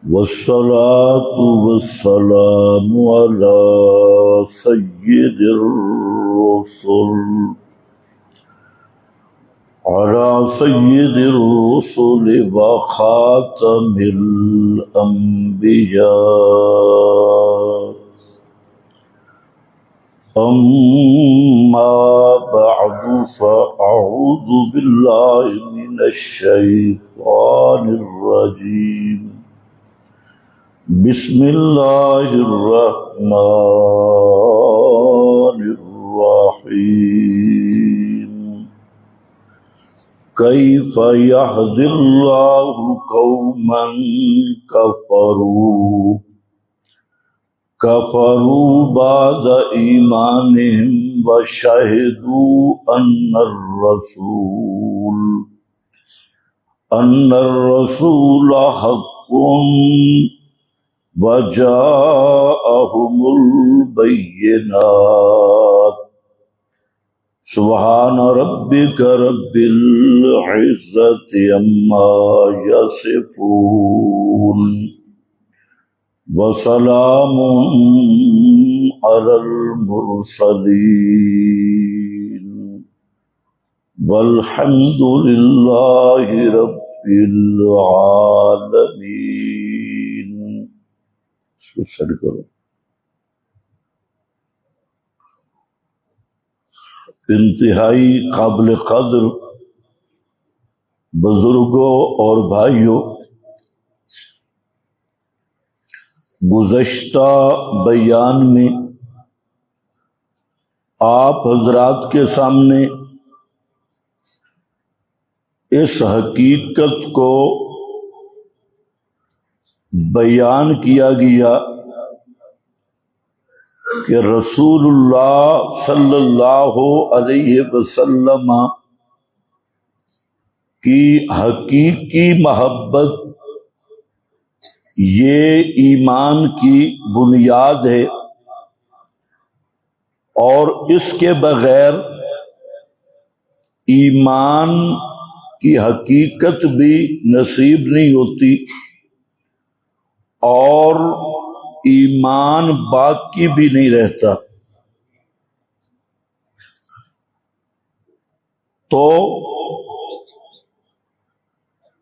والصلاة والسلام على سيد الرسل وخاتم الأنبياء. أما بعد فأعوذ بالله من الشيطان الرجيم. بسم الله الرحمن الرحيم. كيف يهدي الله قوما كفروا بعد إيمانهم وشهدوا أن الرسول حق وجاءهم البينات. سبحان ربك رب العزة عما يصفون وسلام على المرسلين والحمد لله رب العالمين. انتہائی قابل قدر بزرگوں اور بھائیوں، گزشتہ بیان میں آپ حضرات کے سامنے اس حقیقت کو بیان کیا گیا کہ رسول اللہ صلی اللہ علیہ وسلم کی حقیقی محبت یہ ایمان کی بنیاد ہے، اور اس کے بغیر ایمان کی حقیقت بھی نصیب نہیں ہوتی اور ایمان باقی بھی نہیں رہتا۔ تو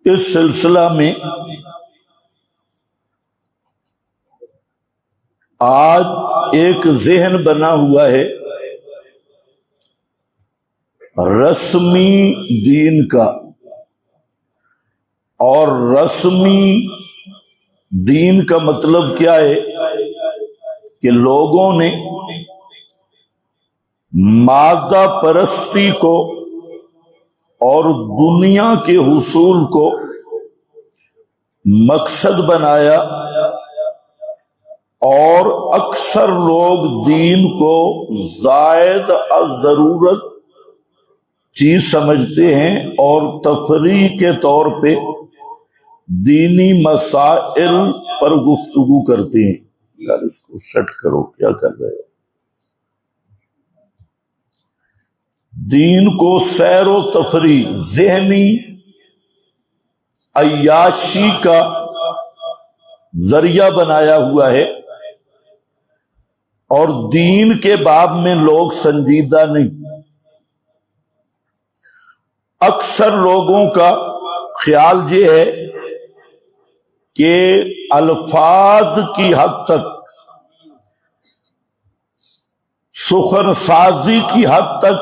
اس سلسلہ میں آج ایک ذہن بنا ہوا ہے رسمی دین کا، اور رسمی دین کا مطلب کیا ہے کہ لوگوں نے مادہ پرستی کو اور دنیا کے حصول کو مقصد بنایا، اور اکثر لوگ دین کو زائد از ضرورت چیز سمجھتے ہیں اور تفریح کے طور پہ دینی مسائل پر گفتگو کرتے ہیں۔ یار اس کو سیٹ کرو، کیا کر رہے ہو؟ دین کو سیر و تفریح، ذہنی عیاشی کا ذریعہ بنایا ہوا ہے، اور دین کے باب میں لوگ سنجیدہ نہیں۔ اکثر لوگوں کا خیال یہ ہے کہ الفاظ کی حد تک، سخن سازی کی حد تک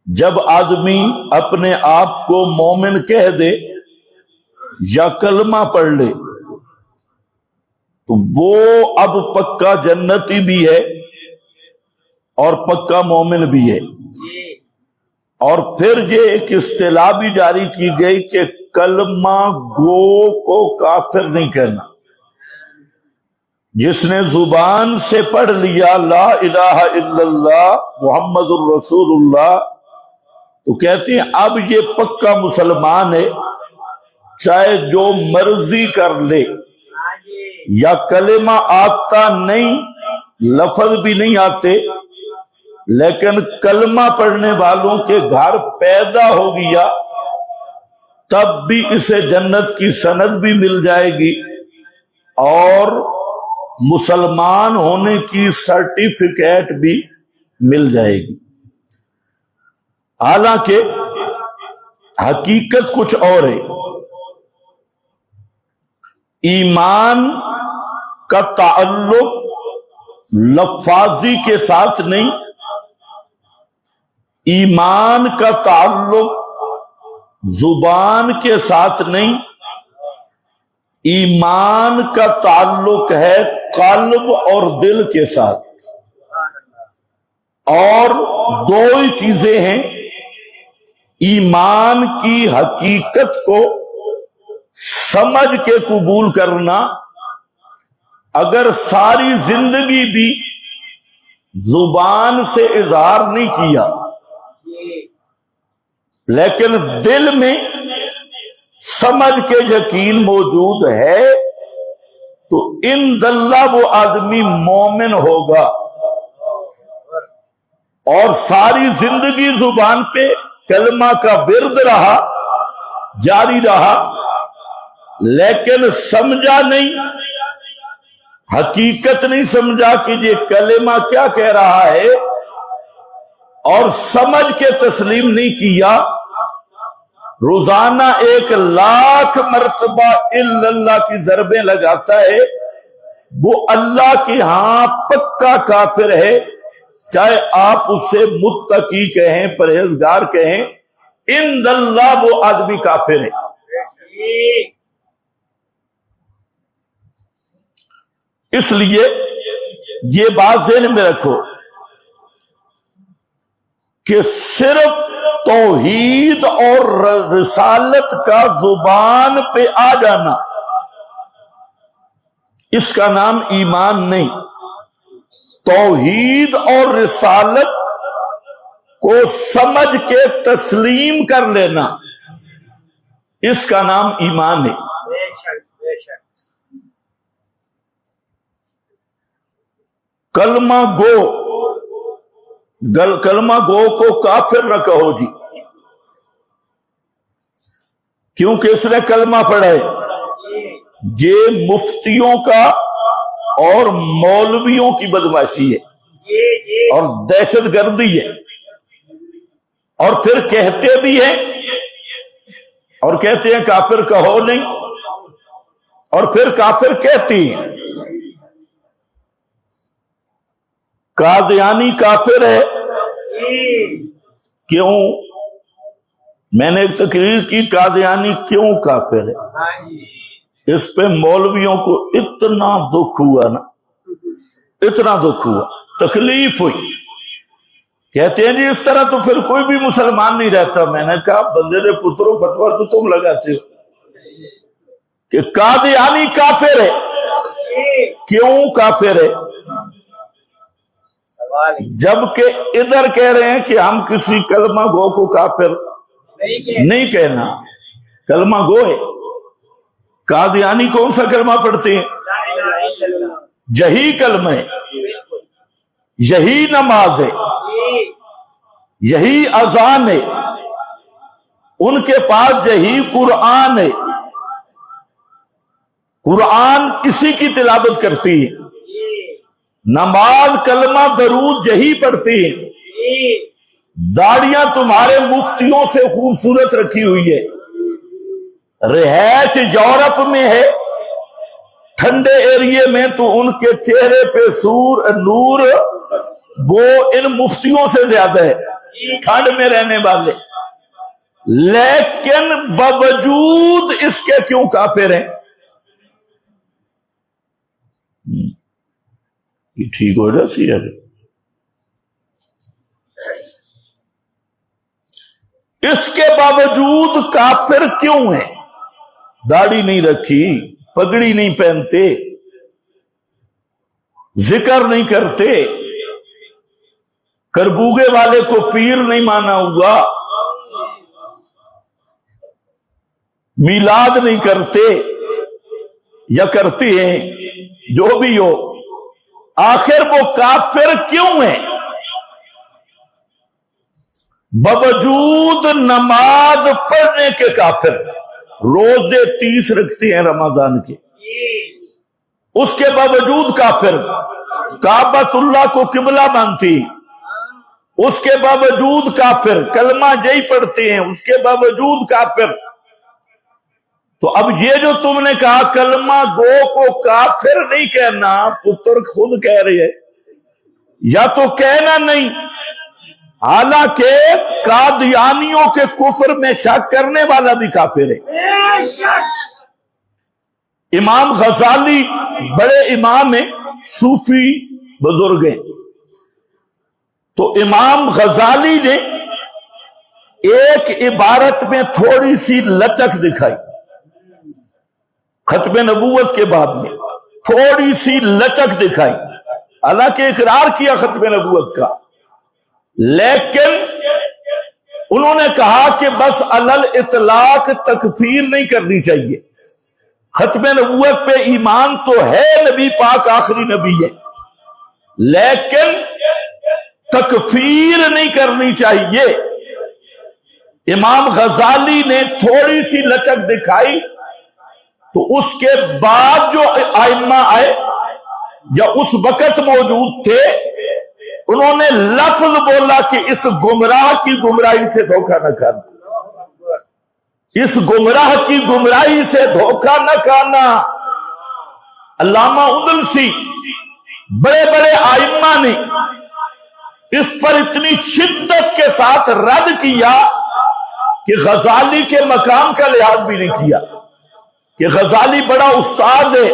جب آدمی اپنے آپ کو مومن کہہ دے یا کلمہ پڑھ لے تو وہ اب پکا جنتی بھی ہے اور پکا مومن بھی ہے۔ اور پھر یہ ایک اصطلاح بھی جاری کی گئی کہ کلمہ گو کو کافر نہیں کہنا۔ جس نے زبان سے پڑھ لیا لا الہ الا اللہ محمد الرسول اللہ، تو کہتے ہیں اب یہ پکا مسلمان ہے، چاہے جو مرضی کر لے، یا کلمہ آتا نہیں، لفظ بھی نہیں آتے، لیکن کلمہ پڑھنے والوں کے گھر پیدا ہو گیا تب بھی اسے جنت کی سند بھی مل جائے گی اور مسلمان ہونے کی سرٹیفکیٹ بھی مل جائے گی۔ حالانکہ حقیقت کچھ اور ہے۔ ایمان کا تعلق لفاظی کے ساتھ نہیں، ایمان کا تعلق زبان کے ساتھ نہیں، ایمان کا تعلق ہے قلب اور دل کے ساتھ، اور دو ہی چیزیں ہیں۔ ایمان کی حقیقت کو سمجھ کے قبول کرنا، اگر ساری زندگی بھی زبان سے اظہار نہیں کیا لیکن دل میں سمجھ کے یقین موجود ہے تو ان دلہ وہ آدمی مومن ہوگا، اور ساری زندگی زبان پہ کلمہ کا ورد رہا، جاری رہا، لیکن سمجھا نہیں، حقیقت نہیں سمجھا کہ یہ کلمہ کیا کہہ رہا ہے، اور سمجھ کے تسلیم نہیں کیا، روزانہ 1,00,000 مرتبہ الا اللہ کی ضربیں لگاتا ہے، وہ اللہ کے ہاں پکا کافر ہے، چاہے آپ اسے متقی کہیں، پرہیزگار کہیں، ان اللہ وہ آدمی کافر ہے۔ اس لیے یہ بات ذہن میں رکھو کہ صرف توحید اور رسالت کا زبان پہ آ جانا اس کا نام ایمان نہیں، توحید اور رسالت کو سمجھ کے تسلیم کر لینا اس کا نام ایمان ہے۔ کلمہ گو کو کافر نہ کہو جی، کیونکہ اس نے کلمہ پڑھا ہے۔ یہ مفتیوں کا اور مولویوں کی بدمعاشی ہے اور دہشت گردی ہے، اور پھر کہتے بھی ہیں اور کہتے ہیں کافر کہو نہیں، اور پھر کافر کہتی ہیں۔ قادیانی کافر ہے، کیوں؟ میں نے ایک تقریر کی قادیانی کیوں کافر ہے، اس پہ مولویوں کو اتنا دکھ ہوا نا، اتنا دکھ ہوا، تکلیف ہوئی، کہتے ہیں جی اس طرح تو پھر کوئی بھی مسلمان نہیں رہتا۔ میں نے کہا بندے دے پتروں فتویٰ تو تم لگاتے ہو کہ قادیانی کافر ہے، کیوں کافر ہے؟ جبکہ ادھر کہہ رہے ہیں کہ ہم کسی کلمہ گو کو کافر نہیں کہنا، کلمہ گو ہے۔ قادیانی کون سا کلمہ پڑھتے ہیں؟ یہی کلمہ ہے، یہی نماز ہے، یہی اذان ہے، ان کے پاس یہی قرآن ہے، قرآن اسی کی تلاوت کرتی ہے، نماز کلمہ درود یہی پڑھتی ہیں، داڑیاں تمہارے مفتیوں سے خوبصورت رکھی ہوئی ہے، رہائش یورپ میں ہے، ٹھنڈے ایریے میں تو ان کے چہرے پہ نور وہ ان مفتیوں سے زیادہ ہے، ٹھنڈ میں رہنے والے، لیکن باوجود اس کے کیوں کافر ہیں؟ یہ ٹھیک ہو جائے سی ہے، اس کے باوجود کافر کیوں ہیں؟ داڑھی نہیں رکھی، پگڑی نہیں پہنتے، ذکر نہیں کرتے، کربوگے والے کو پیر نہیں مانا ہوا، میلاد نہیں کرتے یا کرتے ہیں، جو بھی ہو، آخر وہ کافر کیوں ہیں؟ باوجود نماز پڑھنے کے کافر، روزے 30 رکھتے ہیں رمضان کے، اس کے باوجود کافر، کعبۃ اللہ کو قبلہ مانتی، اس کے باوجود کافر، کلمہ جئی پڑھتے ہیں، اس کے باوجود کافر۔ تو اب یہ جو تم نے کہا کلمہ گو کو کافر نہیں کہنا، پتر خود کہہ رہے ہے یا تو کہنا نہیں، حالانکہ قادیانیوں کے کفر میں شک کرنے والا بھی کافر ہے۔ امام غزالی بڑے امام ہیں، صوفی بزرگ ہیں، تو امام غزالی نے ایک عبارت میں تھوڑی سی لچک دکھائی، ختم نبوت کے بعد میں تھوڑی سی لچک دکھائی، حالانکہ اقرار کیا ختم نبوت کا، لیکن انہوں نے کہا کہ بس علل اطلاق تکفیر نہیں کرنی چاہیے، ختم نبوت پہ ایمان تو ہے، نبی پاک آخری نبی ہے، لیکن تکفیر نہیں کرنی چاہیے۔ امام غزالی نے تھوڑی سی لچک دکھائی، تو اس کے بعد جو ائمہ آئے یا اس وقت موجود تھے، انہوں نے لفظ بولا کہ اس گمراہ کی گمراہی سے دھوکہ نہ کھانا، اس گمراہ کی گمراہی سے دھوکہ نہ کھانا۔ علامہ اندلسی بڑے بڑے ائمہ نے اس پر اتنی شدت کے ساتھ رد کیا کہ غزالی کے مقام کا لحاظ بھی نہیں کیا، کہ غزالی بڑا استاد ہے،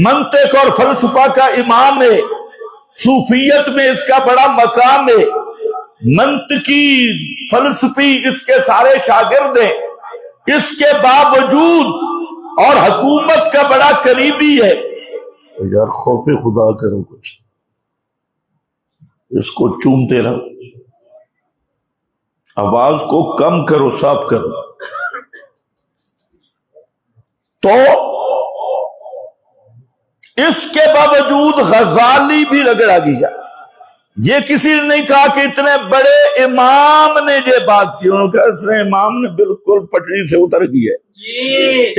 منطق اور فلسفہ کا امام ہے، صوفیت میں اس کا بڑا مقام ہے، منطقی فلسفی اس کے سارے شاگرد ہیں، اس کے باوجود اور حکومت کا بڑا قریبی ہے۔ یار خوف خدا کرو، کچھ اس کو چومتے رہو، آواز کو کم کرو، صاف کرو۔ تو اس کے باوجود غزالی بھی رگڑا گیا، یہ کسی نے نہیں کہا کہ اتنے بڑے امام نے یہ بات کی، انہوں نے کہا اس نے امام نے بالکل پٹری سے اتر گئی ہے،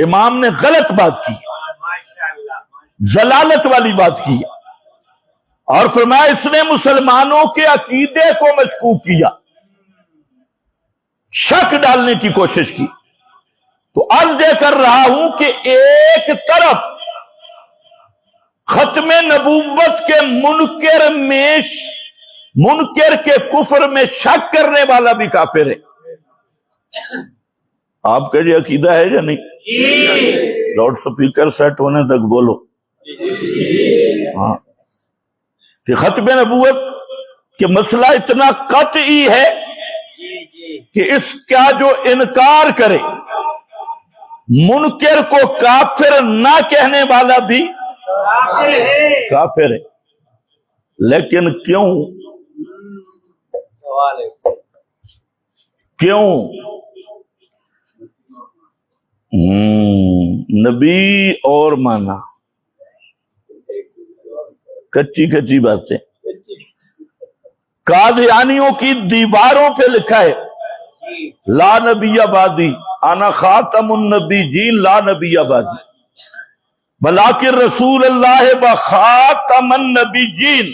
امام نے غلط بات کی، ضلالت والی بات کی، اور فرمایا اس نے مسلمانوں کے عقیدے کو مشکوک کیا، شک ڈالنے کی کوشش کی۔ تو عرض یہ کر رہا ہوں کہ ایک طرف ختم نبوت کے منکر کے کفر میں شک کرنے والا بھی کافر ہے۔ آپ کا یہ عقیدہ ہے یا نہیں؟ لاؤڈ سپیکر سیٹ ہونے تک بولو۔ ہاں، کہ ختم نبوت کہ مسئلہ اتنا قطعی ہے کہ اس کا جو انکار کرے، منکر کو کافر نہ کہنے والا بھی کافر ہے۔ لیکن کیوں نبی اور مانا، کچی باتیں، قادیانیوں کی دیواروں پہ لکھا ہے لا نبی آبادی، انا خاتم النبیین لا نبی آبادی، بلاکن رسول اللہ و خاتم النبیین،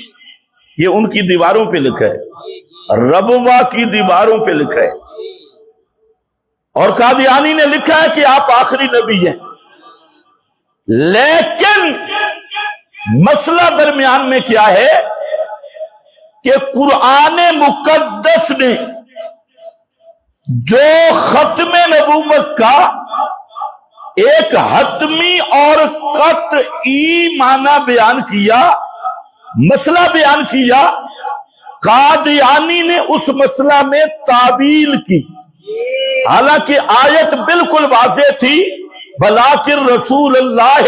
یہ ان کی دیواروں پہ لکھا ہے، ربوہ کی دیواروں پہ لکھا ہے، اور قادیانی نے لکھا ہے کہ آپ آخری نبی ہیں۔ لیکن مسئلہ درمیان میں کیا ہے کہ قرآن مقدس نے جو ختم نبوت کا ایک حتمی اور قطعی معنی بیان کیا، مسئلہ بیان کیا، قادیانی نے اس مسئلہ میں تعویل کی، حالانکہ آیت بالکل واضح تھی، بلاکن رسول اللہ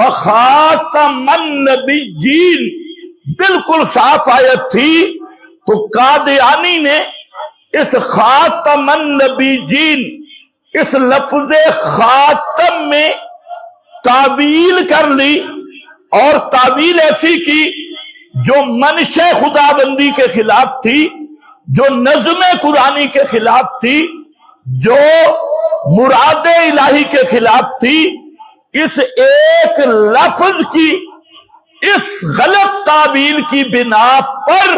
وخاتم النبیین، بالکل صاف آیت تھی۔ تو قادیانی نے اس خاتم النبیین، اس لفظ خاتم میں تعویل کر لی، اور تعویل ایسی کی جو منشا خدا بندی کے خلاف تھی، جو نظم قرآنی کے خلاف تھی، جو مراد الہی کے خلاف تھی، اس ایک لفظ کی اس غلط تعبیر کی بنا پر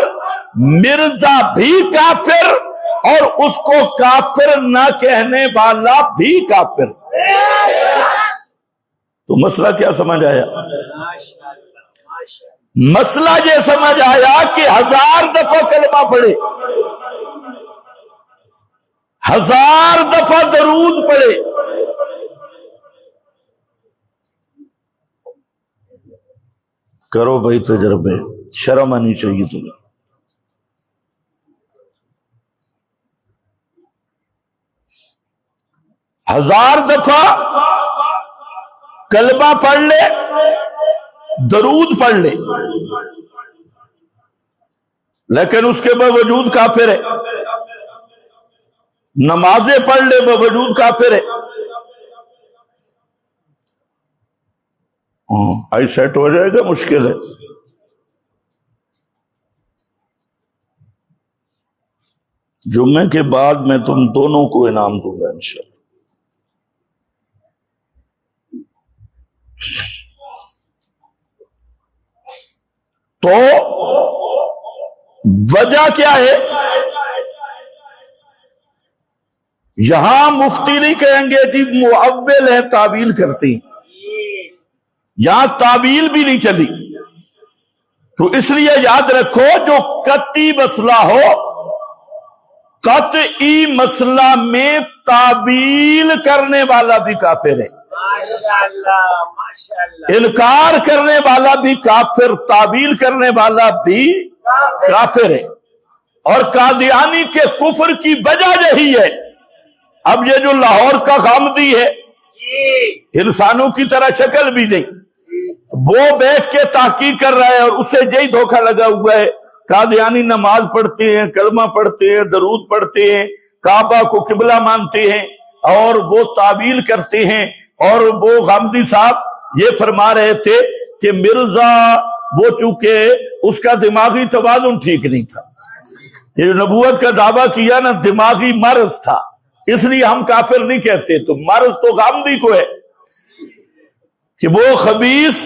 مرزا بھی کافر اور اس کو کافر نہ کہنے والا بھی کافر۔ تو مسئلہ کیا سمجھ آیا؟ مسئلہ یہ سمجھ آیا کہ 1000 دفعہ کلمہ پڑھے، 1000 دفعہ درود پڑھے، کرو بھائی تجربے، شرم آنی چاہیے تمہیں۔ 1000 دفعہ کلمہ پڑھ لے، درود پڑھ لے، لیکن اس کے باوجود کافر ہے۔ نمازیں پڑھ لے، باوجود کافر ہے۔ آئی سیٹ ہو جائے گا، مشکل ہے۔ جمعے کے بعد میں تم دونوں کو انعام دوں گا انشاءاللہ۔ تو وجہ کیا ہے؟ یہاں مفتی نہیں کہیں گے جی مؤول ہے، تعویل کرتی، یہاں تعویل بھی نہیں چلی۔ تو اس لیے یاد رکھو، جو قطعی مسئلہ ہو، قطعی مسئلہ میں تعویل کرنے والا بھی کافر ہے، انکار کرنے والا بھی کافر، تعویل کرنے والا بھی کافر ہے۔ اور قادیانی کے کفر کی وجہ یہی ہے۔ اب یہ جو لاہور کا غامدی ہے، انسانوں کی طرح شکل بھی نہیں، وہ بیٹھ کے تحقیق کر رہا ہے اور اسے یہی دھوکہ لگا ہوا ہے۔ قادیانی نماز پڑھتے ہیں، کلمہ پڑھتے ہیں، درود پڑھتے ہیں، کعبہ کو قبلہ مانتے ہیں اور وہ تعویل کرتے ہیں۔ اور وہ غامدی صاحب یہ فرما رہے تھے کہ مرزا وہ چونکہ اس کا دماغی توازن ٹھیک نہیں تھا، یہ نبوت کا دعویٰ کیا نا، دماغی مرض تھا، اس لیے ہم کافر نہیں کہتے۔ تو مرض تو غامدی کو ہے کہ وہ خبیث،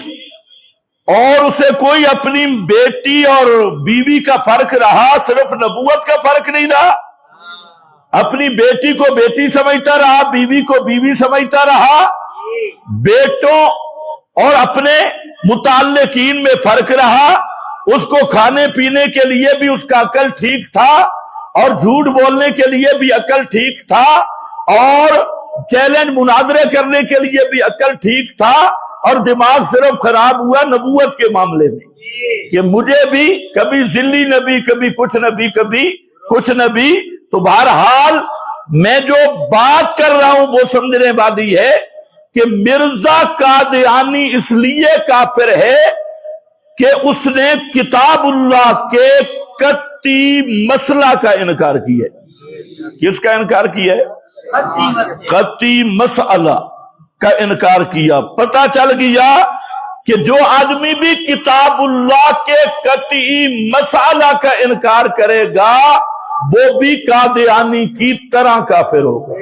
اور اسے کوئی اپنی بیٹی اور بیوی کا فرق رہا، صرف نبوت کا فرق نہیں رہا، اپنی بیٹی کو بیٹی سمجھتا رہا، بیوی کو بیوی سمجھتا رہا، بیٹوں اور اپنے متعلقین میں فرق رہا۔ اس کو کھانے پینے کے لیے بھی اس کا عقل ٹھیک تھا، اور جھوٹ بولنے کے لیے بھی عقل ٹھیک تھا، اور چیلنج مناظرے کرنے کے لیے بھی عقل ٹھیک تھا، اور دماغ صرف خراب ہوا نبوت کے معاملے میں کہ مجھے بھی کبھی ذلی نبی، کبھی کچھ نبی، کبھی کچھ نبی۔ تو بہرحال میں جو بات کر رہا ہوں وہ سمجھنے والی ہے کہ مرزا قادیانی اس لیے کافر ہے کہ اس نے کتاب اللہ کے قطعی مسئلہ کا انکار کیا ہے۔ کس کا انکار کیا ہے؟ قطعی مسئلہ کا انکار کیا۔ پتہ چل گیا کہ جو آدمی بھی کتاب اللہ کے قطعی مسئلہ کا انکار کرے گا وہ بھی قادیانی کی طرح کافر ہوگا۔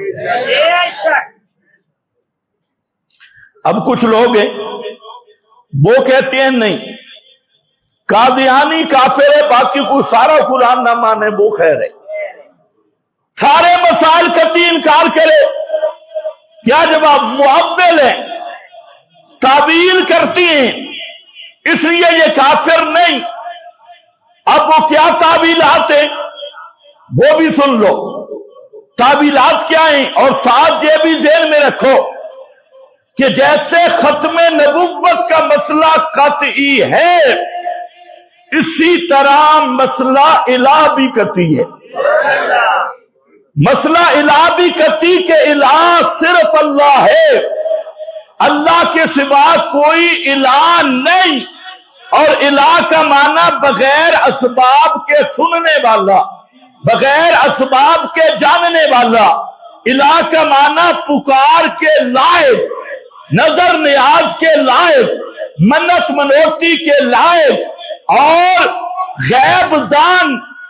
اب کچھ لوگ ہیں وہ کہتے ہیں نہیں، قادیانی کافر ہے، باقی کو سارا قرآن نہ مانے وہ خیر ہے، سارے مسائل قطعی انکار کرے۔ کیا جواب؟ مؤول ہے، تعویل کرتی ہیں، اس لیے یہ کافر نہیں۔ اب وہ کیا تعویلات ہیں وہ بھی سن لو، تعویلات کیا ہیں، اور ساتھ یہ بھی ذہن میں رکھو کہ جیسے ختم نبوت کا مسئلہ قطعی ہے، اسی طرح مسئلہ الہ بھی قطعی ہے۔ مسئلہ الہ بھی قطعی کہ الہ صرف اللہ ہے، اللہ کے سوا کوئی الہ نہیں، اور الہ کا معنی بغیر اسباب کے سننے والا، بغیر اسباب کے جاننے والا۔ الہ کا معنی پکار کے لائق، نظر نیاز کے لائق، منت منوتی کے لائق، اور غیب دان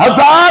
1000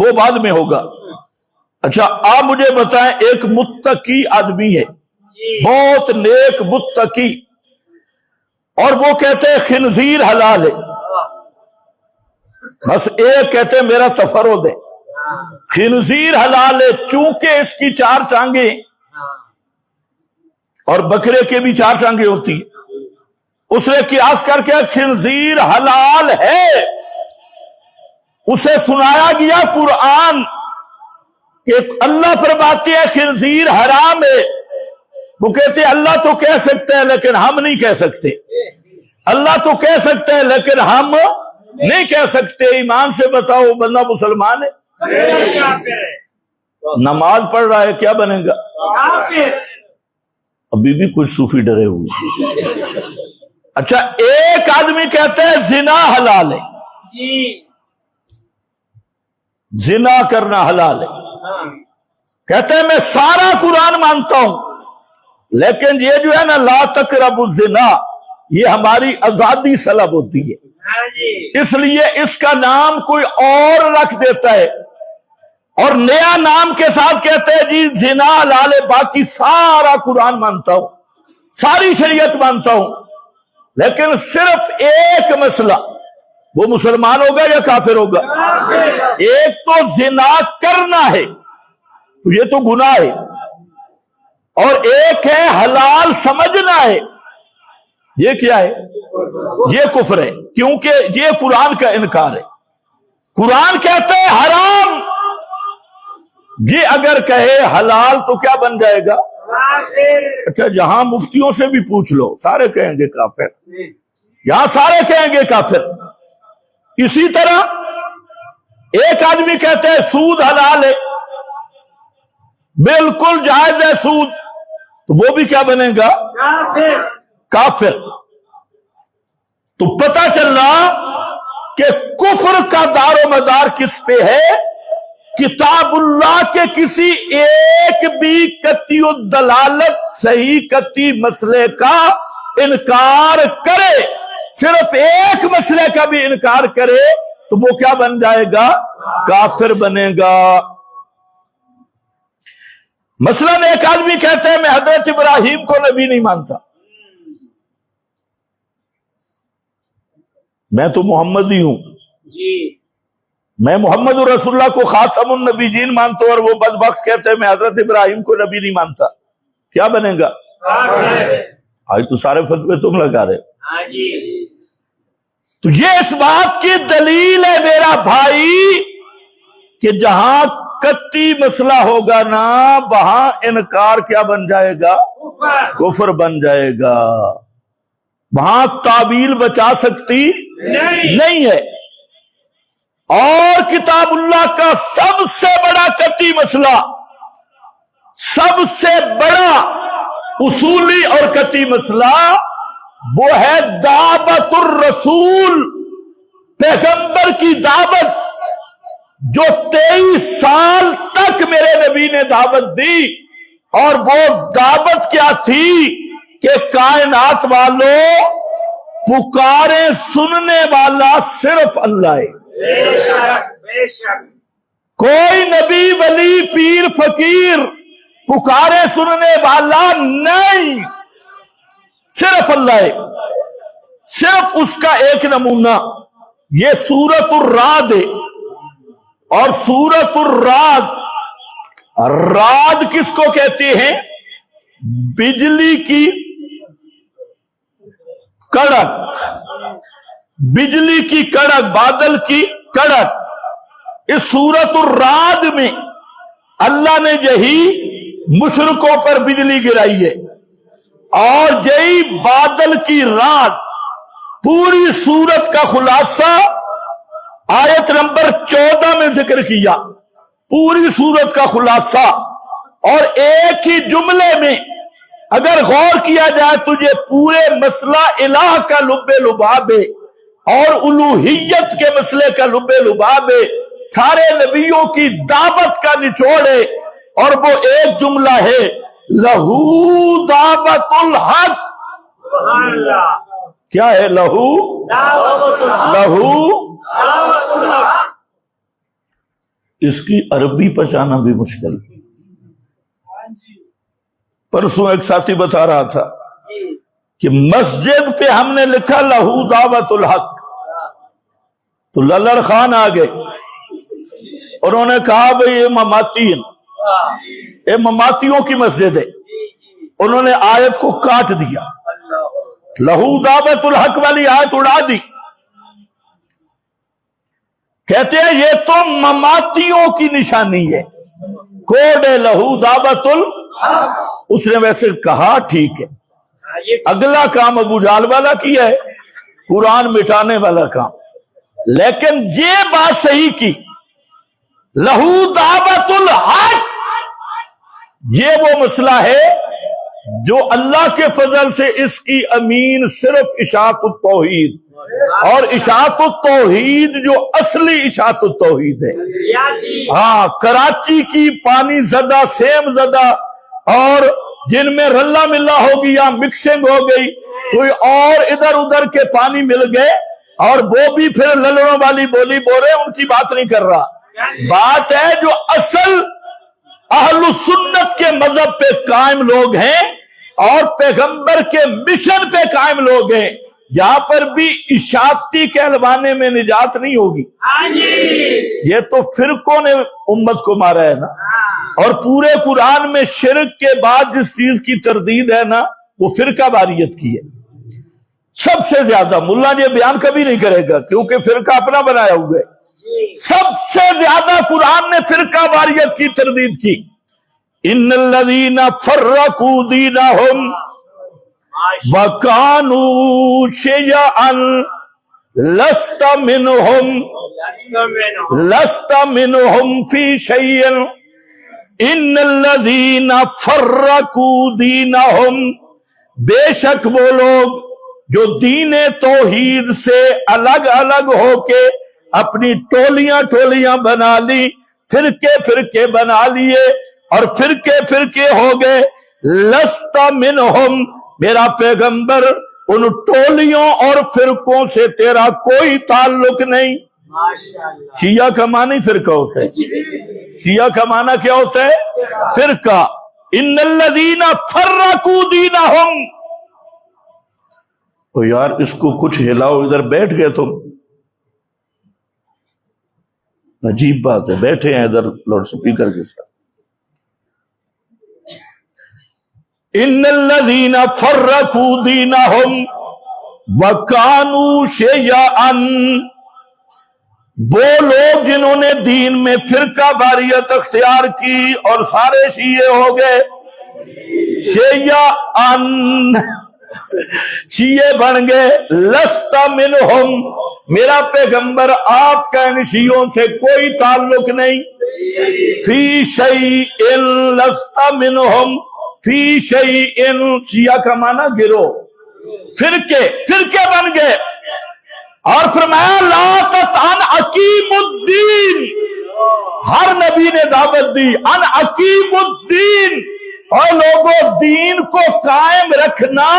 وہ بعد میں ہوگا۔ اچھا آپ مجھے بتائیں، ایک متقی آدمی ہے، بہت نیک متقی، اور وہ کہتے ہیں خنزیر حلال ہے، بس ایک کہتے ہیں میرا تفرد ہے، خنزیر حلال ہے چونکہ اس کی 4 ٹانگیں اور بکرے کے بھی 4 ٹانگیں ہوتی ہیں، اس نے قیاس کر کے خنزیر حلال ہے، اسے سنایا گیا قرآن کہ اللہ فرماتے ہیں خنزیر حرام ہے، وہ کہتے ہیں اللہ تو کہہ سکتے ہیں لیکن ہم نہیں کہہ سکتے، اللہ تو کہہ سکتے ہیں لیکن ہم نہیں کہہ سکتے۔ ایمان سے بتاؤ بندہ مسلمان ہے؟ نماز پڑھ رہا ہے، کیا بنے گا؟ ابھی بھی کچھ صوفی ڈرے ہوئے۔ اچھا ایک آدمی کہتے ہیں زنا حلال ہے، زنا کرنا حلال ہے، کہتے ہیں میں سارا قرآن مانتا ہوں لیکن یہ جو ہے نا لا تقربوا الزنا، یہ ہماری آزادی سلب ہوتی ہے، اس لیے اس کا نام کوئی اور رکھ دیتا ہے اور نیا نام کے ساتھ کہتے ہیں جی زنا حلال ہے، باقی سارا قرآن مانتا ہوں، ساری شریعت مانتا ہوں، لیکن صرف ایک مسئلہ، وہ مسلمان ہوگا یا کافر ہوگا؟ ایک تو زنا کرنا ہے، یہ تو گناہ ہے، اور ایک ہے حلال سمجھنا ہے، یہ کیا ہے؟ یہ کفر ہے، کیونکہ یہ قرآن کا انکار ہے۔ قرآن کہتے ہیں حرام، یہ اگر کہے حلال تو کیا بن جائے گا؟ اچھا جہاں مفتیوں سے بھی پوچھ لو، سارے کہیں گے کافر، یہاں سارے کہیں گے کافر۔ اسی طرح ایک آدمی کہتے ہیں سود حلال ہے، بالکل جائز ہے سود، تو وہ بھی کیا بنے گا؟ کافر۔ تو پتہ چلنا کہ کفر کا دار و مدار کس پہ ہے؟ کتاب اللہ کے کسی ایک بھی قطعی الدلالت صحیح قطعی مسئلے کا انکار کرے، صرف ایک مسئلے کا بھی انکار کرے تو وہ کیا بن جائے گا؟ کافر بنے گا۔ مثلا ایک آدمی کہتے ہیں میں حضرت ابراہیم کو نبی نہیں مانتا، میں تو محمد ہی ہوں، میں محمد رسول اللہ کو خاتم النبیین مانتا ہوں، اور وہ بدبخت کہتے ہیں میں حضرت ابراہیم کو نبی نہیں مانتا، کیا بنے گا؟ آج تو سارے فتوے تم لگا رہے۔ تو یہ اس بات کی دلیل ہے میرا بھائی کہ جہاں قطعی مسئلہ ہوگا نا وہاں انکار کیا بن جائے گا؟ کفر بن جائے گا، وہاں تعویل بچا سکتی نہیں ہے۔ اور کتاب اللہ کا سب سے بڑا قطعی مسئلہ، سب سے بڑا اصولی اور قطعی مسئلہ وہ ہے دعوت الرسول، پیغمبر کی دعوت، جو 23 سال تک میرے نبی نے دعوت دی، اور وہ دعوت کیا تھی کہ کائنات والوں پکارے سننے والا صرف اللہ ہے، بے شک کوئی نبی ولی پیر فقیر پکارے سننے والا نہیں، صرف اللہ ہے۔ صرف اس کا ایک نمونہ یہ سورۃ الرعد ہے، اور سورۃ الرعد، رعد کس کو کہتے ہیں؟ بجلی کی کڑک، بجلی کی کڑک، بادل کی کڑک۔ اس سورۃ الرعد میں اللہ نے یہی مشرکوں پر بجلی گرائی ہے، اور یہی بادل کی رات پوری سورت کا خلاصہ آیت نمبر 14 میں ذکر کیا، پوری سورت کا خلاصہ، اور ایک ہی جملے میں اگر غور کیا جائے تو یہ پورے مسئلہ الہ کا لب لباب ہے اور الوہیت کے مسئلے کا لب لباب ہے، سارے نبیوں کی دعوت کا نچوڑ ہے، اور وہ ایک جملہ ہے لہو دعوت الحق۔ سبحان اللہ، کیا ہے؟ لہو دعوت الحق، لہو دعوت الحق۔ اس کی عربی پہچانا بھی مشکل. پرسوں ایک ساتھی بتا رہا تھا کہ مسجد پہ ہم نے لکھا لہو دعوت الحق، تو للڑ خان آ گئے، انہوں نے کہا بھئی یہ مماتی ہیں، یہ مماتیوں کی مسجد ہے. انہوں نے آیت کو کاٹ دیا، لہو دعوت الحق والی آیت اڑا دی. کہتے ہیں یہ تو مماتیوں کی نشانی ہے، کوڈ ہے لہو دعوت الحق. اس نے ویسے کہا ٹھیک ہے، اگلا کام ابو جہل والا کیا ہے، قرآن مٹانے والا کام. لیکن یہ بات صحیح کی، لہو دعوت الحق یہ وہ مسئلہ ہے جو اللہ کے فضل سے اس کی امین صرف اشاعت التوحید، اور اشاعت التوحید جو اصلی اشاعت التوحید ہے. ہاں، کراچی کی پانی زدہ، سیم زدہ، اور جن میں رلا ملا ہو گیا، مکسنگ ہو گئی، کوئی اور ادھر ادھر کے پانی مل گئے، اور وہ بھی پھر للڑوں والی بولی بول رہے، ان کی بات نہیں کر رہا. بات ہے جو اصل اہل سنت کے مذہب پہ قائم لوگ ہیں اور پیغمبر کے مشن پہ قائم لوگ ہیں، یہاں پر بھی اشاعتی کہلوانے میں نجات نہیں ہوگی. یہ تو فرقوں نے امت کو مارا ہے نا. اور پورے قرآن میں شرک کے بعد جس چیز کی تردید ہے نا، وہ فرقہ واریت کی ہے سب سے زیادہ. ملا یہ بیان کبھی نہیں کرے گا کیونکہ فرقہ اپنا بنایا ہوا ہے. سب سے زیادہ قرآن نے فرقہ واریت کی تردید کی. ان الذین فرقوا دینہم وکانوا شیعا لست منہم فی شیء. ان الذین فرقوا دینہم، بے شک وہ لوگ جو دین توحید سے الگ الگ ہو کے اپنی ٹولیاں ٹولیاں بنا لی، فرقے فرقے بنا لیے اور فرقے فرقے ہو گئے. لست منہم، میرا پیغمبر ان ٹولیوں اور فرقوں سے تیرا کوئی تعلق نہیں. شیعہ کا معنی فرقہ ہوتا ہے، شیعہ کا معنی کیا ہوتا ہے؟ فرقہ. ان الذین فرقوا دینہم. تو یار اس کو کچھ ہلاؤ، ادھر بیٹھ گئے تم، عجیب بات ہے، بیٹھے ہیں ادھر لاؤڈ سپیکر کے ساتھ. ان الذین فرقوا دینہم وکانوا شیعا، وہ لوگ جنہوں نے دین میں فرقہ واریت اختیار کی اور سارے شیعے ہو گئے. شیعا، شیعے بن گئے. لست منہم، میرا پیغمبر آپ کا ان شیعوں سے کوئی تعلق نہیں. فی شیء لست منہم فی شیء، شیعہ کا معنی گروہ، فرقے فرقے بن گئے. اور فرمایا لا تطعن اقیم الدین، ہر نبی نے دعوت دی ان اقیم الدین، اور لوگوں دین کو قائم رکھنا.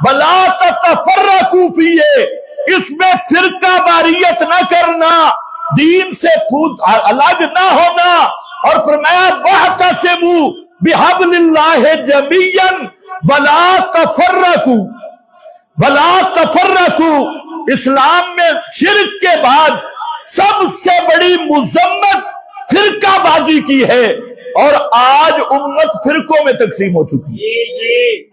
بلا تتفرقوا فیہ، اس میں فرقہ واریت نہ کرنا، دین سے الگ نہ ہونا. اور فرمایا واعتصموا بحبل اللہ جمیعا ولا تفرقوا ولا تفرقوا. اسلام میں شرک کے بعد سب سے بڑی مذمت فرقہ بازی کی ہے، اور آج امت فرقوں میں تقسیم ہو چکی ہے،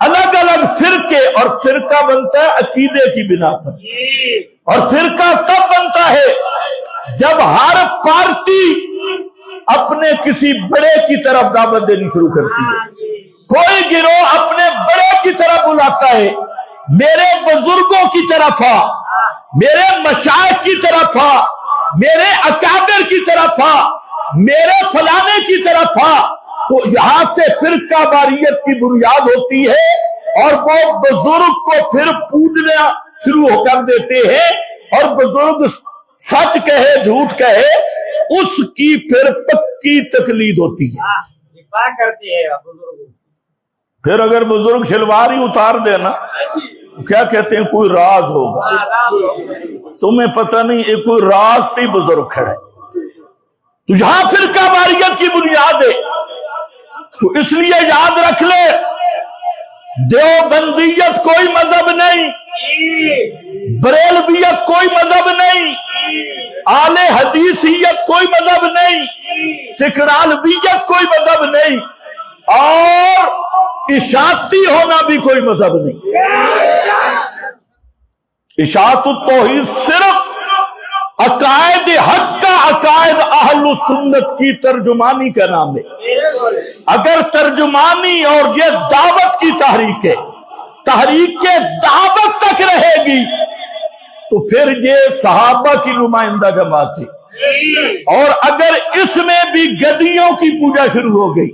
الگ الگ فرقے. اور فرقہ بنتا ہے عقیدے کی بنا پر، اور فرقہ تب بنتا ہے جب ہر پارٹی اپنے کسی بڑے کی طرف دعوت دینی شروع کرتی ہے. کوئی گروہ اپنے بڑے کی طرف بلاتا ہے، میرے بزرگوں کی طرف آ، میرے مشائخ کی طرف آ، میرے اکابر کی طرف آ، میرے فلانے کی طرف آ. تو یہاں سے فرقہ واریت کی بنیاد ہوتی ہے، اور وہ بزرگ کو پھر پوجنا شروع کر دیتے ہیں، اور بزرگ سچ کہے جھوٹ کہے اس کی پھر پکی تقلید ہوتی ہے. پھر اگر بزرگ شلوار ہی اتار دینا تو کیا کہتے ہیں کوئی راز ہوگا. تمہیں پتہ نہیں، ایک کوئی راز تھی بزرگ کھڑے. تو یہاں فرقہ واریت کی بنیاد ہے، تو اس لیے یاد رکھ لے دیوبندیت کوئی مذہب نہیں، بریلویت کوئی مذہب نہیں، اہل حدیثیت کوئی مذہب نہیں، سکرالویت کوئی مذہب نہیں، اور اشاعتی ہونا بھی کوئی مذہب نہیں۔ اشاعت التوحید صرف عقائد حق کا، عقائد اہل سنت کی ترجمانی کا نام ہے۔ اگر ترجمانی اور یہ دعوت کی تحریک ہے، تحریک کے دعوت تک رہے گی تو پھر یہ صحابہ کی نمائندہ جماعت ہے، اور اگر اس میں بھی گدیوں کی پوجا شروع ہو گئی،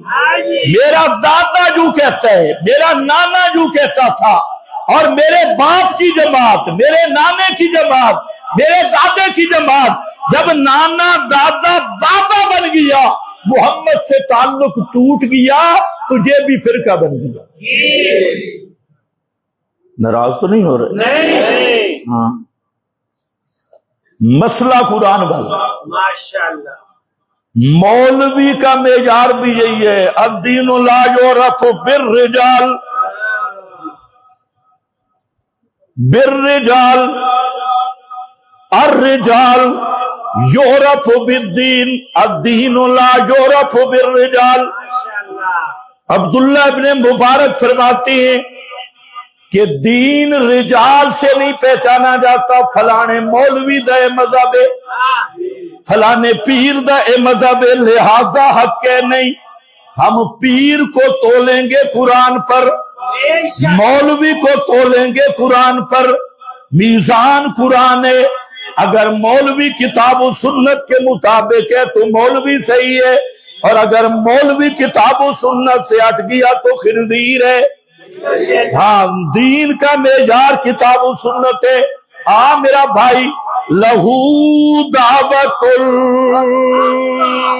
میرا دادا جو کہتا ہے، میرا نانا جو کہتا تھا، اور میرے باپ کی جماعت، میرے نانے کی جماعت، میرے دادے کی جماعت، جب نانا دادا بابا بن گیا، محمد سے تعلق ٹوٹ گیا، تو یہ بھی فرقہ بن گیا۔ ناراض تو نہیں ہو رہے؟ ہاں، مسئلہ قرآن والا، ماشاءاللہ، مولوی کا معیار بھی یہی ہے، الدین لا یعرف بالرجال، بالرجال، الرجال یعرف بالدین، الدین لا یعرف بالرجال۔ عبداللہ ابن مبارک فرماتے ہیں کہ دین رجال سے نہیں پہچانا جاتا، فلانے مولوی دا مذہب ہے، فلانے پیر دا مذہب ہے، لہذا حق ہے نہیں۔ ہم پیر کو تولیں گے قرآن پر، مولوی کو تولیں گے قرآن پر، میزان قرآن ہے۔ اگر مولوی کتاب و سنت کے مطابق ہے تو مولوی صحیح ہے، اور اگر مولوی کتاب و سنت سے ہٹ گیا تو خنزیر ہے۔ ہاں، دین کا معیار کتاب و سنت ہے۔ ہاں میرا بھائی، لہو دعوت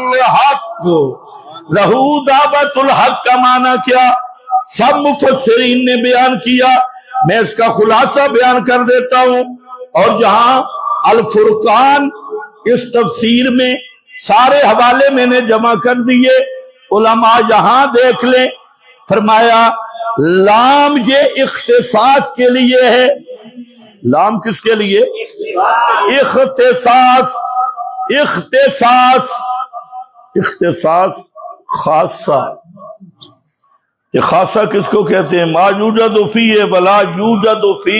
الحق، لہو دعوت الحق کا معنی کیا سب مفسرین نے بیان کیا، میں اس کا خلاصہ بیان کر دیتا ہوں، اور جہاں الفرقان اس تفسیر میں سارے حوالے میں نے جمع کر دیے، علماء یہاں دیکھ لیں۔ فرمایا لام یہ اختصاص کے لیے ہے، لام کس کے لیے؟ اختصاص، اختصاص، اختصاص خاصہ۔ یہ خاصہ کس کو کہتے ہیں؟ ما یوجد فیہ ولا یوجد فی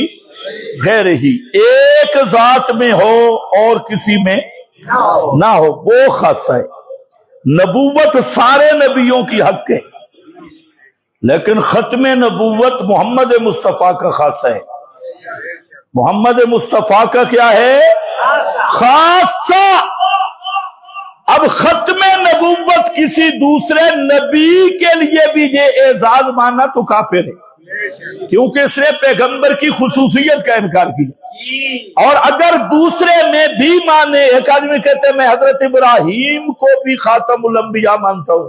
غیرہ، ایک ذات میں ہو اور کسی میں نہ ہو، وہ خاصہ ہے۔ نبوت سارے نبیوں کی حق ہے، لیکن ختم نبوت محمد مصطفیٰ کا خاصہ ہے۔ محمد مصطفیٰ کا کیا ہے؟ خاصہ۔ اب ختم نبوت کسی دوسرے نبی کے لیے بھی یہ اعزاز مانا تو کافر ہے، کیونکہ اس نے پیغمبر کی خصوصیت کا انکار کیا۔ اور اگر دوسرے میں بھی مانے، ایک آدمی کہتے ہیں میں حضرت ابراہیم کو بھی خاتم الانبیاء مانتا ہوں،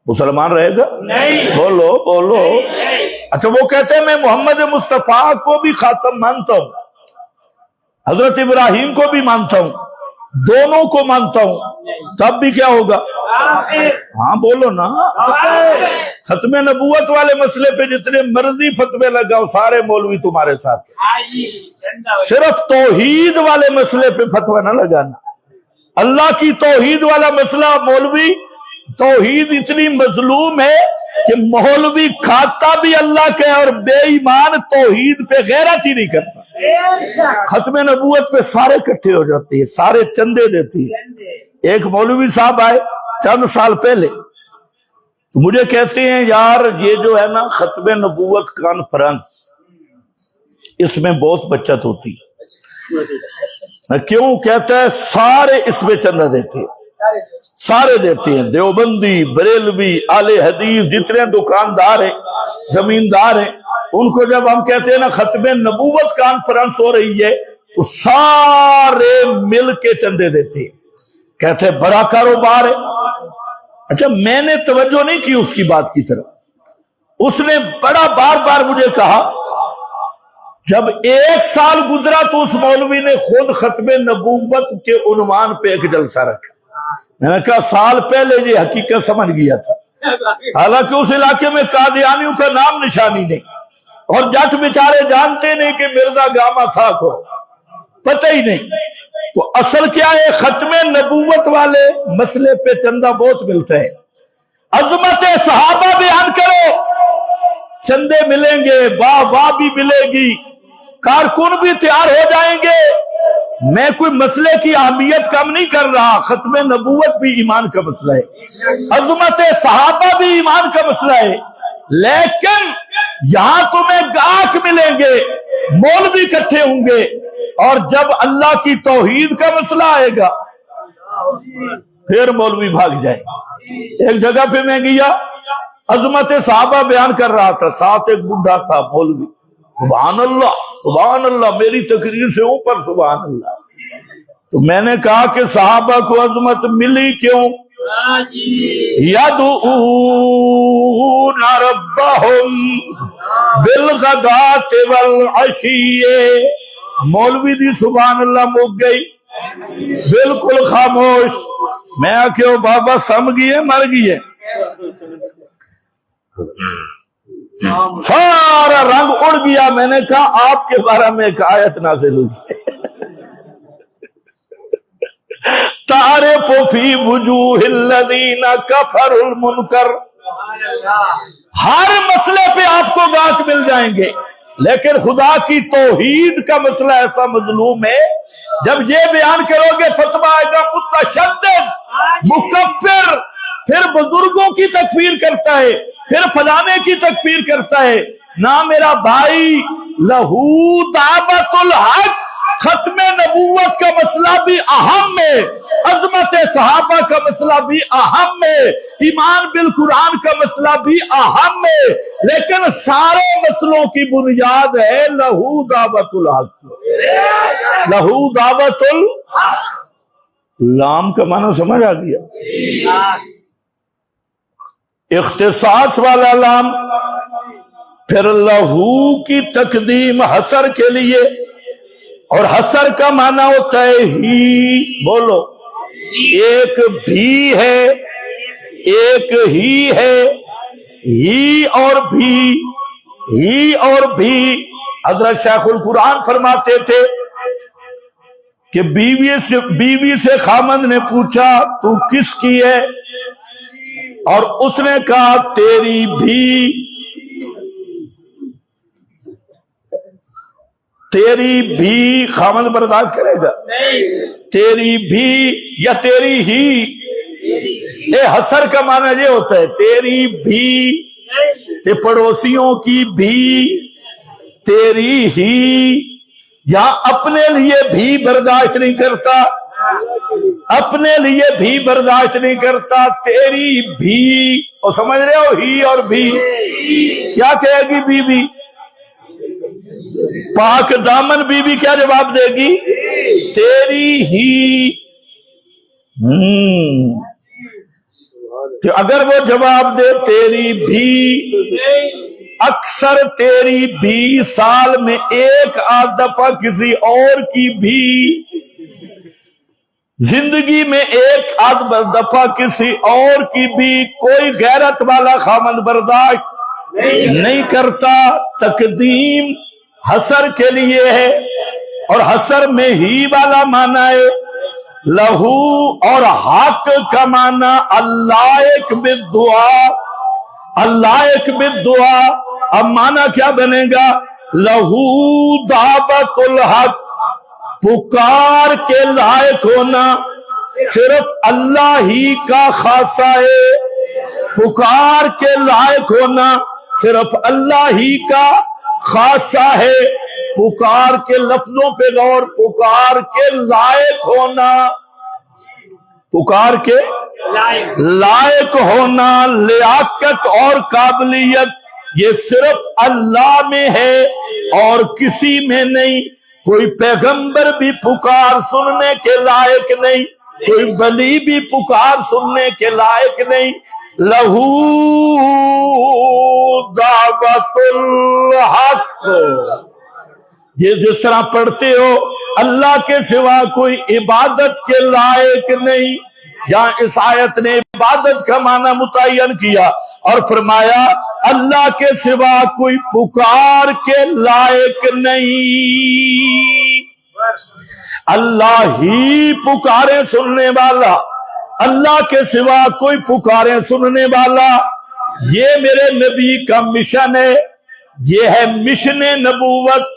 مسلمان رہے گا؟ نہیں۔ بولو بولو۔ اچھا، وہ کہتے ہیں میں محمد مصطفیٰ کو بھی خاتم مانتا ہوں، حضرت ابراہیم کو بھی مانتا ہوں، دونوں کو مانتا ہوں، تب بھی کیا ہوگا؟ ہاں بولو نا۔ ختم نبوت والے مسئلے پہ جتنے مرضی فتوے لگاؤ، سارے مولوی تمہارے ساتھ۔ صرف توحید والے مسئلے پہ فتویٰ نہ لگانا، اللہ کی توحید والا مسئلہ مولوی، توحید اتنی مظلوم ہے کہ مولوی کھاتا بھی اللہ کے اور بے ایمان توحید پہ غیرت ہی نہیں کرتا۔ ختم نبوت پہ سارے اکٹھے ہو جاتے ہیں، سارے چندے دیتی ہیں۔ ایک مولوی صاحب آئے چند سال پہلے، تو مجھے کہتے ہیں یار یہ جو ہے نا ختم نبوت کانفرنس، اس میں بہت بچت ہوتی ہے۔ کیوں؟ کہتا ہے سارے اس میں چندہ دیتے ہیں، سارے دیتے ہیں، دیوبندی، بریلوی، اہل حدیث، جتنے دکاندار ہیں، زمیندار ہیں، ان کو جب ہم کہتے ہیں نا ختم نبوت کانفرنس ہو رہی ہے تو سارے مل کے چندے دیتے ہیں، کہتے ہیں بڑا کاروبار ہے۔ اچھا، میں نے توجہ نہیں کی اس کی بات کی طرف، اس نے بڑا بار بار مجھے کہا، جب ایک سال گزرا تو اس مولوی نے خود ختم نبوت کے عنوان پہ ایک جلسہ رکھا، میں نے کہا سال پہلے یہ حقیقت سمجھ گیا تھا، حالانکہ اس علاقے میں قادیانیوں کا نام نشانی نہیں، اور جٹ بیچارے جانتے نہیں کہ مرزا گاما تھا کو، پتہ ہی نہیں۔ تو اصل کیا ہے، ختم نبوت والے مسئلے پہ چندہ بہت ملتا ہے۔ عظمت صحابہ بیان کرو، چندے ملیں گے، واہ بھی ملے گی، کارکن بھی تیار ہو جائیں گے۔ میں کوئی مسئلے کی اہمیت کم نہیں کر رہا، ختم نبوت بھی ایمان کا مسئلہ ہے، عظمت صحابہ بھی ایمان کا مسئلہ ہے، لیکن یہاں تمہیں گاہک ملیں گے، مولوی اکٹھے ہوں گے، اور جب اللہ کی توحید کا مسئلہ آئے گا پھر مولوی بھاگ جائے۔ ایک جگہ پہ میں گیا، عظمت صحابہ بیان کر رہا تھا، ساتھ ایک بڈھا تھا مولوی، سبحان اللہ سبحان اللہ، میری تقریر سے اوپر سبحان اللہ۔ تو میں نے کہا کہ صحابہ کو عظمت ملی کیوں؟ یدعون ربہم بالغداۃ والعشی، مولوی دی سبحان اللہ مک گئی، بالکل خاموش۔ میں آکے وہ بابا سم گئے مر گئے، سارا رنگ اڑ گیا۔ میں نے کہا آپ کے بارے میں ایک آیت نازل ہوئی، تعرف فی وجوہ الذین کفروا المنکر۔ ہر مسئلے پہ آپ کو گاہک مل جائیں گے، لیکن خدا کی توحید کا مسئلہ ایسا مظلوم ہے، جب یہ بیان کرو گے فتویٰ آئے گا متشدد مکفر، پھر بزرگوں کی تکفیر کرتا ہے، پھر فلانے کی تکفیر کرتا ہے۔ نہ میرا بھائی، لہو دعوت الحق، ختم نبوت کا مسئلہ بھی اہم ہے، عظمت صحابہ کا مسئلہ بھی اہم ہے، ایمان بالقرآن کا مسئلہ بھی اہم ہے، لیکن سارے مسئلوں کی بنیاد ہے لہو دعوت الحق، لہو دعوت الحق۔ لام کا معنی سمجھ آ گیا؟ اختصاص والا لام، پھر لہو کی تقدیم حسر کے لیے، اور حسر کا معنی ہوتا ہے ہی، بولو، ایک بھی ہے، ایک ہی ہے، ہی اور بھی، ہی اور بھی۔ حضرت شیخ القرآن فرماتے تھے کہ بیوی سے خامند نے پوچھا تو کس کی ہے، اور اس نے کہا تیری بھی، تیری بھی، خامند برداشت کرے گا؟ تیری بھی یا تیری ہی؟ حسر کا معنی یہ ہوتا ہے تیری بھی، پڑوسیوں کی بھی، تیری ہی، یہاں اپنے لیے بھی برداشت نہیں کرتا، اپنے لیے بھی برداشت نہیں کرتا، تیری بھی، اور سمجھ رہے ہو ہی اور بھی کیا کہے گی بی بی؟ پاک دامن بی بی کیا جواب دے گی؟ تیری ہی۔ تو اگر وہ جواب دے تیری بھی، اکثر تیری بھی سال میں ایک آدھ دفعہ کسی اور کی بھی، زندگی میں ایک آدھ دفعہ کسی اور کی بھی، کوئی غیرت والا خامند برداشت نہیں کرتا۔ تقدیم حسر کے لیے ہے، اور حسر میں ہی والا معنی ہے لہو، اور حق کا معنی اللائق بالدعا، اللائق بالدعا۔ اب معنی کیا بنے گا؟ لہو دعوت الحق، پکار کے لائق ہونا صرف اللہ ہی کا خاصہ ہے، پکار کے لائق ہونا صرف اللہ ہی کا خاصہ ہے۔ پکار کے لفظوں پہ غور، پکار کے لائق ہونا، پکار کے لائق ہونا، لیاقت اور قابلیت یہ صرف اللہ میں ہے اور کسی میں نہیں۔ کوئی پیغمبر بھی پکار سننے کے لائق نہیں، کوئی ولی بھی پکار سننے کے لائق نہیں۔ لہو دعوت الحق، یہ جس طرح پڑھتے ہو اللہ کے سوا کوئی عبادت کے لائق نہیں، یہاں اس آیت نے عبادت کا معنی متعین کیا اور فرمایا اللہ کے سوا کوئی پکار کے لائق نہیں، اللہ ہی پکارے سننے والا، اللہ کے سوا کوئی پکارے سننے والا، یہ میرے نبی کا مشن ہے، یہ ہے مشن نبوت۔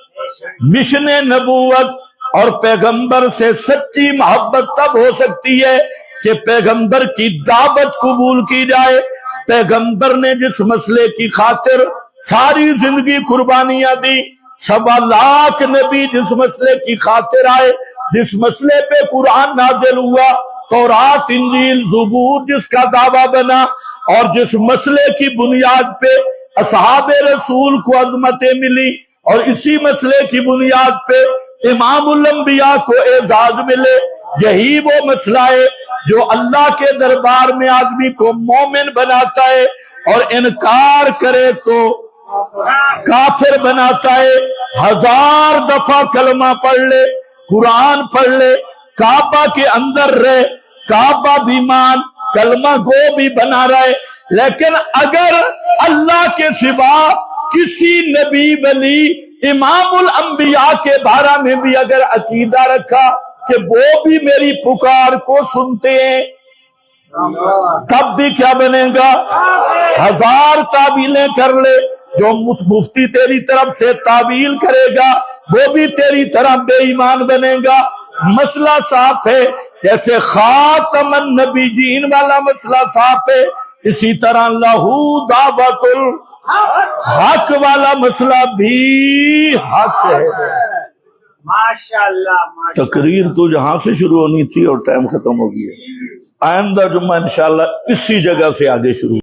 مشن نبوت اور پیغمبر سے سچی محبت تب ہو سکتی ہے کہ پیغمبر کی دعوت قبول کی جائے۔ پیغمبر نے جس مسئلے کی خاطر ساری زندگی قربانیاں دی، 1.25 لاکھ نبی جس مسئلے کی خاطر آئے، جس مسئلے پہ قرآن نازل ہوا، تورات انجیل زبور جس کا دعویٰ بنا، اور جس مسئلے کی بنیاد پہ اصحاب رسول کو عظمتیں ملی، اور اسی مسئلے کی بنیاد پہ امام الانبیاء کو اعزاز ملے، یہی وہ مسئلہ ہے جو اللہ کے دربار میں آدمی کو مومن بناتا ہے اور انکار کرے تو کافر بناتا ہے۔ 1000 دفعہ کلمہ پڑھ لے، قرآن پڑھ لے، کعبہ کے اندر رہے، کعبہ بھی مان، کلمہ گو بھی بنا رہے، لیکن اگر اللہ کے سوا کسی نبی ولی امام الانبیاء کے بارے میں بھی اگر عقیدہ رکھا کہ وہ بھی میری پکار کو سنتے ہیں، تب بھی کیا بنے گا؟ 1000 تعویلیں کر لے، جو مفتی تیری طرف سے تعویل کرے گا وہ بھی تیری طرح بے ایمان بنے گا۔ مسئلہ صاف ہے، جیسے خاتم النبیین والا مسئلہ صاف ہے، اسی طرح لہو دعوت الحق والا مسئلہ بھی حق ہے۔ ماشاءاللہ تقریر تو جہاں سے شروع ہونی تھی اور ٹائم ختم ہو گیا، آئندہ جمعہ انشاءاللہ اسی جگہ سے آگے شروع